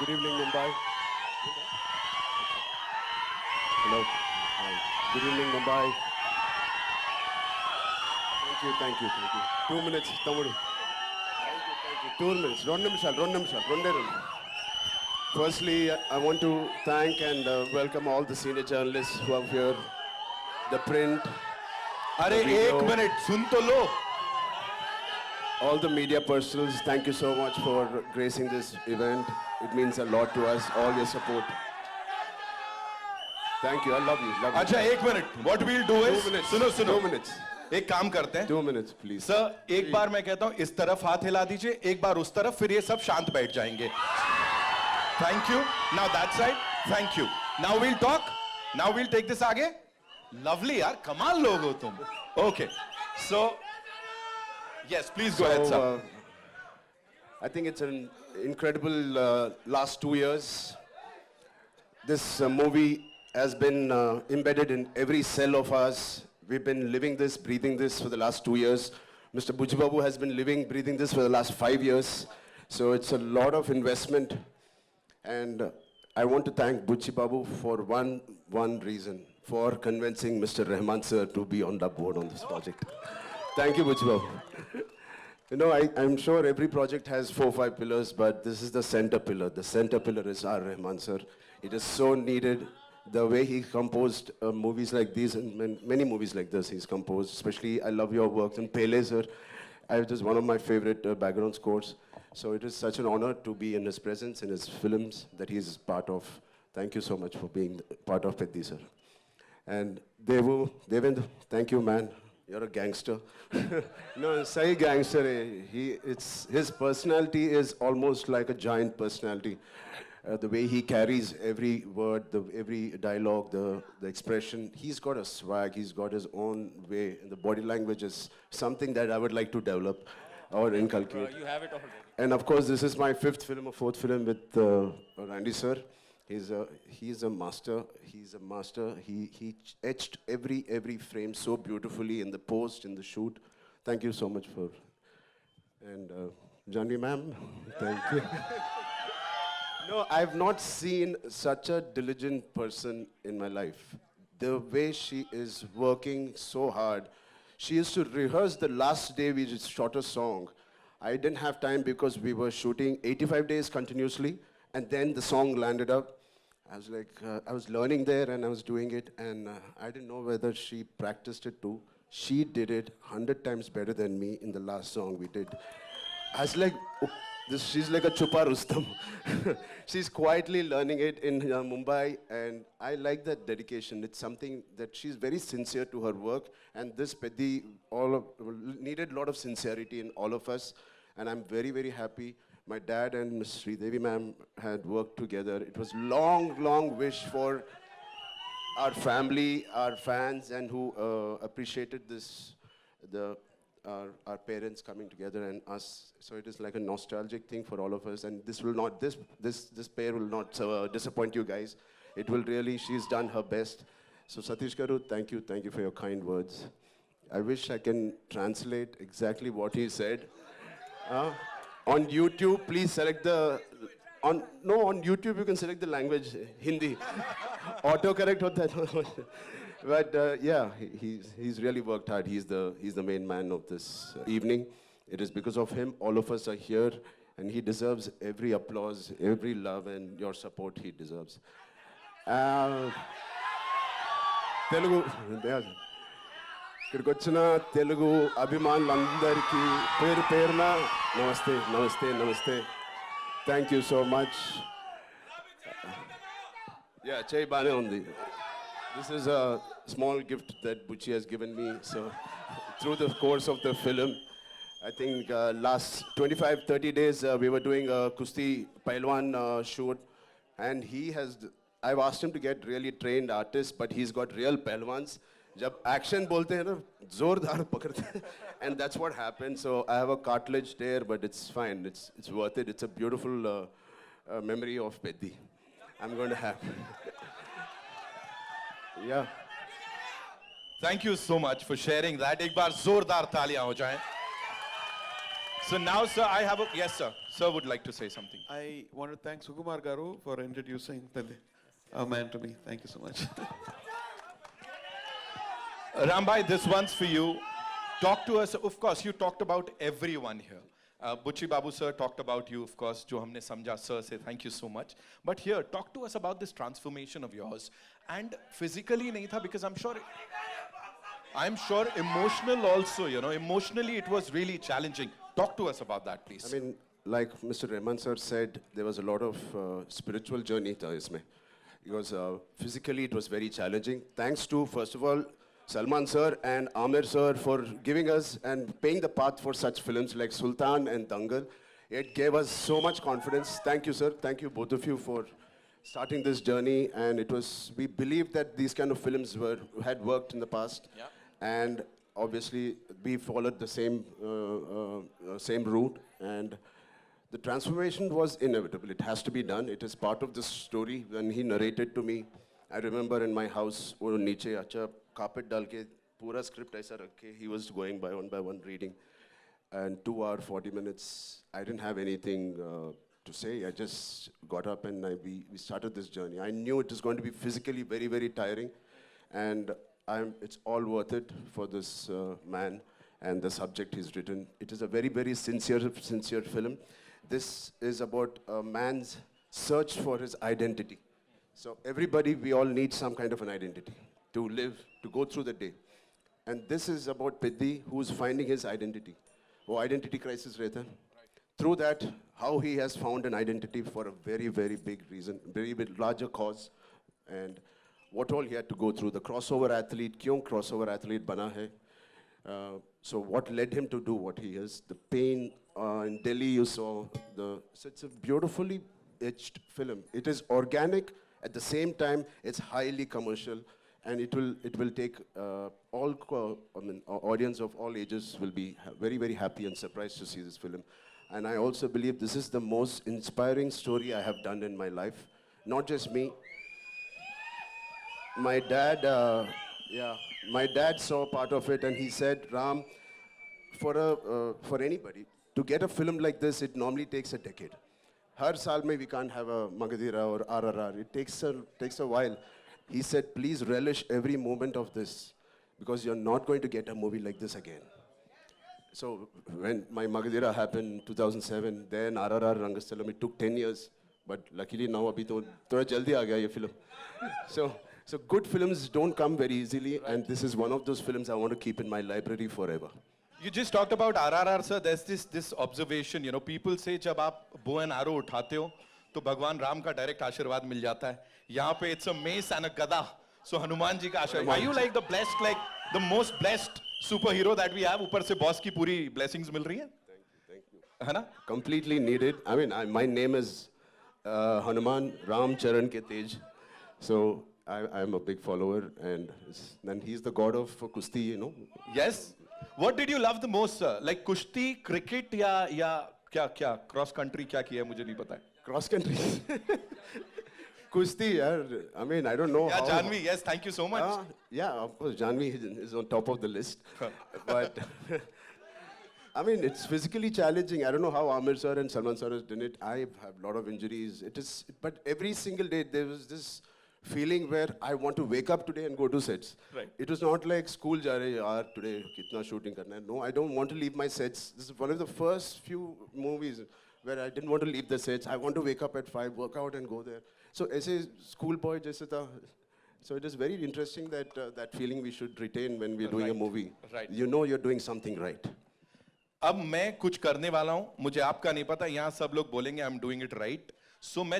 Good evening, Mumbai. Hello. Hi. Good evening, Mumbai. Thank you. 2 minutes, Tamudu. Thank you. 2 minutes. Rondemishal. Firstly, I want to thank and welcome all the senior journalists who are here. The print, अरे the video, एक minute सुन तो लो. all the media personals, thank you so much for gracing this event. It means a lot to us, all your support. Thank you, I love you. अच्छा एक minute. What we'll do is 2 minutes. सुनो 2 minutes. एक काम करते हैं. 2 minutes, please. Sir एक बार मैं कहता हूं इस तरफ हाथ हिला दीजिए, एक बार उस तरफ, फिर ये सब शांत बैठ जाएंगे. Thank you. Now that side. Thank you. Now we'll talk. Now we'll take this आगे. Lovely यार, कमाल लोग हो तुम. Okay. So yes, please go ahead, sir. I think it's an incredible last 2 years. This movie has been embedded in every cell of us. We've been living this, breathing this for the last 2 years. Mr. Buchibabu has been living, breathing this for the last 5 years. So it's a lot of investment. And I want to thank Buchibabu for one reason, for convincing Mr. Rahman sir to be on the board on this project. Thank you, Buchibabu. You know, I'm sure every project has 4 or 5 pillars, but this is the center pillar. The center pillar is R. Rahman sir. It is so needed. The way he composed movies like these, and many movies like this he's composed, especially I love your work. And Pele sir, it is one of my favorite background scores. So it is such an honor to be in his presence, in his films that he's part of. Thank you so much for being part of Peddi sir. And Devendra, thank you, man. You're a gangster. No, say gangster. His personality is almost like a giant personality. The way he carries every word, every dialogue, the expression. He's got a swag. He's got his own way. And the body language is something that I would like to develop or inculcate. You have it already. And of course, this is my 5th film or 4th film with Randy sir. He's a master. He's a master. He etched every frame so beautifully in the post, in the shoot. Thank you so much for. And Janvi ma'am, thank you. No, I've not seen such a diligent person in my life. The way she is working so hard. She used to rehearse the last day we just shot a song. I didn't have time because we were shooting 85 days continuously, and then the song landed up. I was like, I was learning there and I was doing it, and I didn't know whether she practiced it too. She did it 100 times better than me in the last song we did. I was like, she's like a Chupa Rustam. She's quietly learning it in Mumbai, and I like that dedication. It's something that she's very sincere to her work, and this Peddi needed a lot of sincerity in all of us, and I'm very, very happy. My dad and Ms. Sridevi ma'am had worked together. It was long wish for our family, our fans, and who appreciated this, our parents coming together and us. So it is like a nostalgic thing for all of us, and this pair will not disappoint you guys. It will really, she's done her best. So Satish Garu, thank you for your kind words. I wish I can translate exactly what he said. On YouTube, please select on YouTube you can select the language, Hindi. Autocorrect hota hai. But yeah, he's really worked hard. He's the main man of this evening. It is because of him all of us are here, and he deserves every applause, every love, and your support he deserves. Telugu. ఇక్కడికి వచ్చిన తెలుగు అభిమానులందరికీ పేరున నమస్తే. Thank you so much. Yeah, చేయి బానే ఉంది. This is a small gift that Buchi has given me. So through the course of the film, I think last 25-30 days we were doing a Kusti Pailwan shoot, and I've asked him to get really trained artists, but he's got real Pailwans. जब action बोलते हैं ना जोरदार पकड़ते हैं, and that's what happened. So I have a cartilage there, but it's fine. It's worth it. It's a beautiful memory of Peddi. I'm going to have. Yeah. Thank you so much for sharing that. एक बार जोरदार तालियां हो जाएं. So now, sir, I have a yes, sir. Sir would like to say something. I want to thank Sukumar Garu for introducing a man to me. Thank you so much. Rambhai, this one's for you. Talk to us. Of course, you talked about everyone here. Buchi Babu sir talked about you, of course. Jo humne samjha, sir, say thank you so much. But here, talk to us about this transformation of yours. And physically nahi tha, because I'm sure emotional also, you know, emotionally it was really challenging. Talk to us about that, please. I mean, like Mr. Rahman sir said, there was a lot of spiritual journey tha isme. Because physically it was very challenging. Thanks to, first of all, Salman sir and Amir sir for giving us and paying the path for such films like Sultan and Dangal. It gave us so much confidence. Thank you, sir. Thank you, both of you, for starting this journey. And it was, we believed that these kind of films had worked in the past. Yeah. And obviously, we followed the same route. And the transformation was inevitable. It has to be done. It is part of the story. When he narrated to me, I remember in my house, wo niche acha carpet dal ke pura script aisa rakhe, he was going by one reading. And 2 hours, 40 minutes, I didn't have anything to say. I just got up and we started this journey. I knew it was going to be physically very, very tiring. And it's all worth it for this man and the subject he's written. It is a very, very sincere film. This is about a man's search for his identity. So everybody, we all need some kind of an identity to live, to go through the day. And this is about Piddi, who's finding his identity. Oh, identity crisis rehta hai. Through that, how he has found an identity for a very, very big reason, very big, larger cause. And what all he had to go through. The crossover athlete, kyun crossover athlete bana hai. So what led him to do what he is. The pain in Delhi, you saw. So it's a beautifully etched film. It is organic. At the same time, it's highly commercial, and it will take audience of all ages will be very, very happy and surprised to see this film. And I also believe this is the most inspiring story I have done in my life. Not just me. My dad, my dad saw part of it, and he said, Ram, for anybody to get a film like this, it normally takes a decade. Har saal mein we can't have a Magadhira or RRR. It takes a while. He said, please relish every moment of this, because you're not going to get a movie like this again. So when my Magadhira happened in 2007, then RRR Rangasthalam, it took 10 years. But luckily now abhi to thoda jaldi aa gaya ye film. So good films don't come very easily, and this is one of those films I want to keep in my library forever. You just talked about RRR, sir. There's this observation, you know, people say जब आप bow and arrow उठाते हो तो भगवान राम का direct आशीर्वाद मिल जाता है. यहाँ पे it's a mace and a gada. So Hanuman ji का आशीर्वाद. Are you like the blessed, like the most blessed superhero that we have? ऊपर से boss की पूरी blessings मिल रही हैं? Thank you. है ना? Completely needed. I mean, my name is Hanuman Ram Charan Ke Tej. So I'm a big follower, and he's the god of Kushti, you know. Yes. What did you love the most, sir? Like kushti, cricket, या क्या cross country क्या किया है मुझे नहीं पता है. Cross country. Kushti, yaar. I mean, I don't know. Yeah, how. Janvi, yes, thank you so much. Yeah, of course, Janvi is on top of the list. But I mean, it's physically challenging. I don't know how Amir sir and Salman sir has done it. I have a lot of injuries. But every single day there was this feeling where I want to wake up today and go to sets. Right. It was not like school ja rahe yaar today kitna shooting karna hai. No, I don't want to leave my sets. This is one of the first few movies where I didn't want to leave the sets. I want to wake up at 5, work out and go there. So as a school boy jaise tha. So it is very interesting that that feeling we should retain when we're doing a movie. Right. You know you're doing something right. अब मैं कुछ करने वाला हूं, मुझे आपका नहीं पता, यहां सब लोग बोलेंगे I am doing it right. So मैं